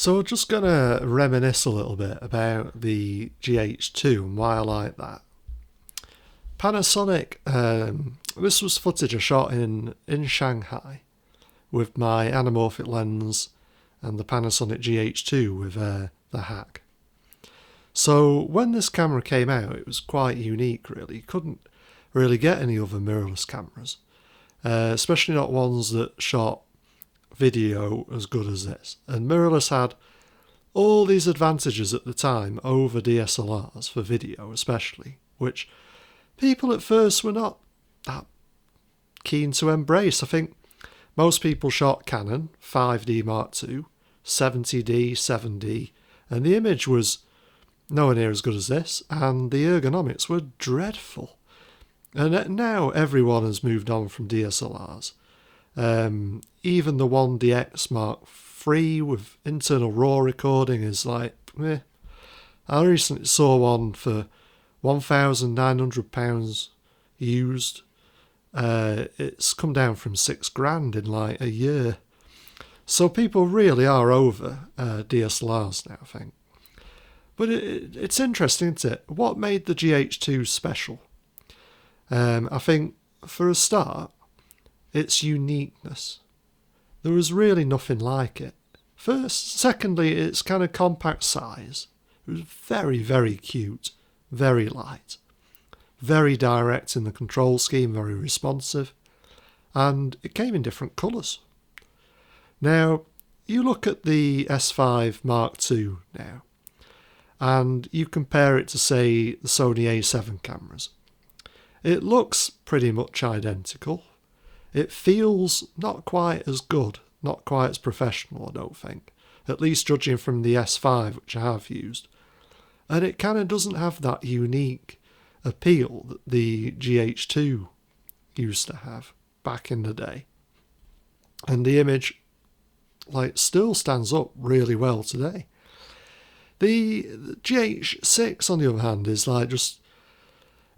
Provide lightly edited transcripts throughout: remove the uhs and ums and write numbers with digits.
So just going to reminisce a little bit about the GH2 and why I like that. Panasonic, this was footage I shot in Shanghai with my anamorphic lens and the Panasonic GH2 with the hack. So when this camera came out, it was quite unique really. You couldn't really get any other mirrorless cameras, especially not ones that shot video as good as this. And mirrorless had all these advantages at the time over DSLRs for video especially, which people at first were not that keen to embrace. I think most people shot Canon 5D Mark II, 70D, 7D, and the image was nowhere near as good as this, and the ergonomics were dreadful. And now everyone has moved on from DSLRs. Even the 1DX Mark III with internal RAW recording is like, meh. I recently saw one for £1,900 used. It's come down from £6,000 in like a year. So people really are over DSLRs now, I think. But it's interesting, isn't it? What made the GH2 special? I think for a start, its uniqueness. There was really nothing like it. Secondly, its kind of compact size. It was very, very cute, very light, very direct in the control scheme, very responsive, and it came in different colours. Now, you look at the S5 Mark II now, and you compare it to, say, the Sony A7 cameras. It looks pretty much identical. It feels not quite as good, not quite as professional, I don't think, at least judging from the S5, which I have used. And it kind of doesn't have that unique appeal that the GH2 used to have back in the day. And the image still stands up really well today. The GH6, on the other hand, is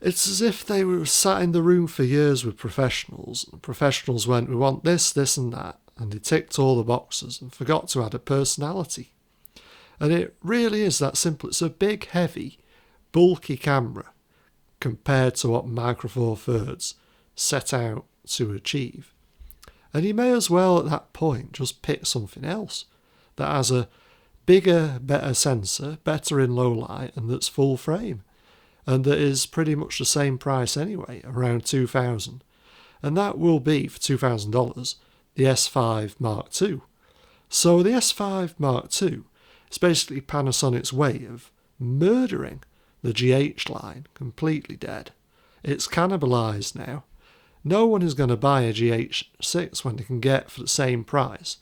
it's as if they were sat in the room for years with professionals. The professionals went, we want this, this and that. And they ticked all the boxes and forgot to add a personality. And it really is that simple. It's a big, heavy, bulky camera compared to what Micro Four Thirds set out to achieve. And you may as well at that point just pick something else that has a bigger, better sensor, better in low light, and that's full frame. And that is pretty much the same price anyway, around $2,000. And that will be, for $2,000, the S5 Mark II. So the S5 Mark II is basically Panasonic's way of murdering the GH line completely dead. It's cannibalised now. No one is going to buy a GH6 when they can get for the same price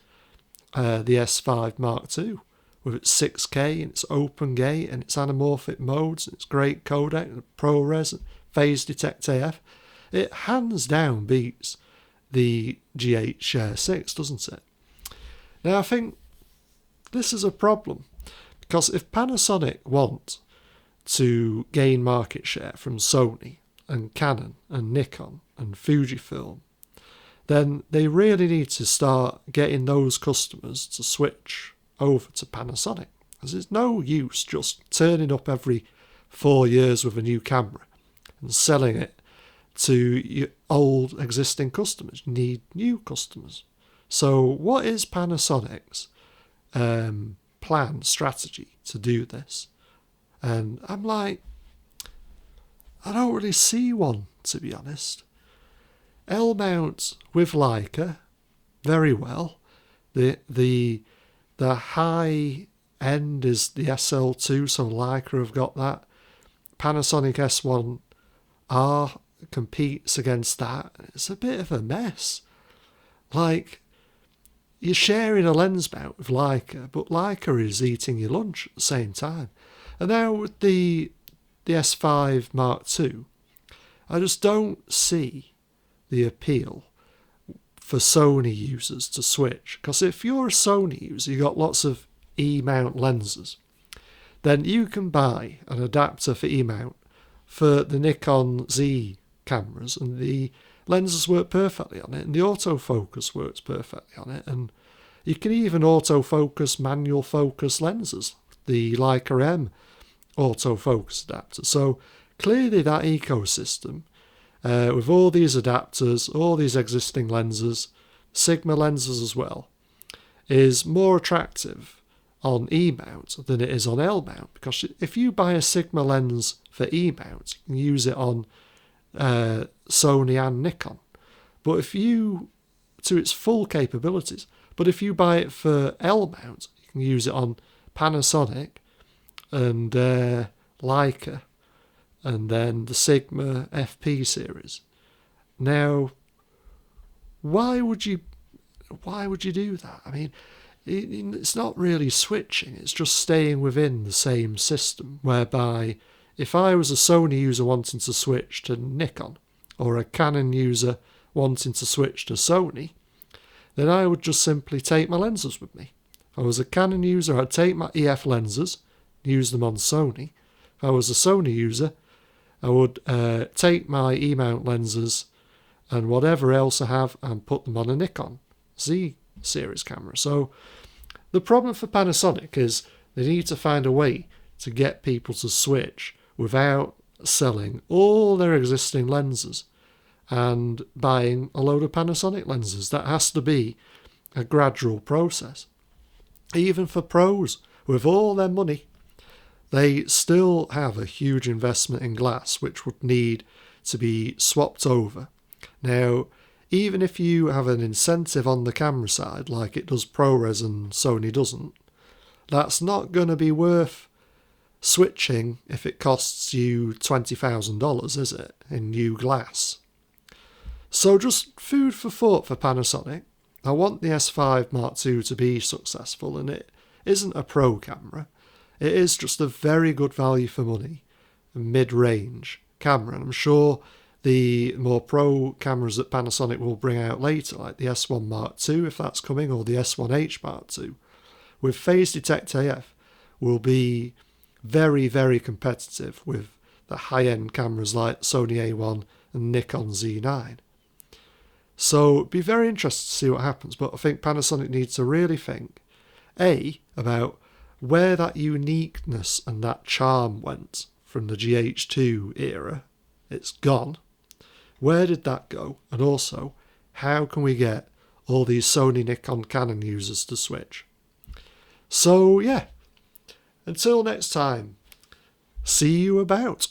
the S5 Mark II. With its 6K and its open gate and its anamorphic modes and its great codec and ProRes and phase detect AF, it hands down beats the GH6, doesn't it? Now I think this is a problem, because if Panasonic want to gain market share from Sony and Canon and Nikon and Fujifilm, then they really need to start getting those customers to switch over to Panasonic, because there's no use just turning up every 4 years with a new camera and selling it to your old existing customers. You need new customers. So what is Panasonic's strategy to do this? And I'm like, I don't really see one, to be honest. L-mount with Leica, very well. The high end is the SL2, so Leica have got that. Panasonic S1R competes against that. It's a bit of a mess. You're sharing a lens mount with Leica, but Leica is eating your lunch at the same time. And now with the S5 Mark II, I just don't see the appeal for Sony users to switch. Because if you're a Sony user, you've got lots of E-mount lenses, then you can buy an adapter for E-mount for the Nikon Z cameras, and the lenses work perfectly on it, and the autofocus works perfectly on it, and You can even autofocus manual focus lenses, the Leica M autofocus adapter. So clearly that ecosystem, with all these adapters, all these existing lenses, Sigma lenses as well, is more attractive on E-mount than it is on L-mount, because if you buy a Sigma lens for E-mount, you can use it on Sony and Nikon. But if you, to its full capabilities, but if you buy it for L-mount, you can use it on Panasonic and Leica, and then the Sigma FP series. Now, why would you do that? I mean, it's not really switching, it's just staying within the same system, whereby if I was a Sony user wanting to switch to Nikon, or a Canon user wanting to switch to Sony, then I would just simply take my lenses with me. If I was a Canon user, I'd take my EF lenses, use them on Sony. If I was a Sony user, I would take my E-mount lenses and whatever else I have and put them on a Nikon Z series camera. So the problem for Panasonic is they need to find a way to get people to switch without selling all their existing lenses and buying a load of Panasonic lenses. That has to be a gradual process. Even for pros, with all their money, they still have a huge investment in glass, which would need to be swapped over. Now, even if you have an incentive on the camera side, like it does ProRes and Sony doesn't, that's not going to be worth switching if it costs you $20,000, is it, in new glass? So just food for thought for Panasonic. I want the S5 Mark II to be successful, and it isn't a pro camera. It is just a very good value for money, mid-range camera. And I'm sure the more pro cameras that Panasonic will bring out later, like the S1 Mark II, if that's coming, or the S1H Mark II, with phase detect AF, will be very, very competitive with the high-end cameras like Sony A1 and Nikon Z9. So it'd be very interesting to see what happens, but I think Panasonic needs to really think, A, about where that uniqueness and that charm went from the GH2 era. It's gone. Where did that go? And also, how can we get all these Sony, Nikon, Canon users to switch? So yeah, until next time, see you about.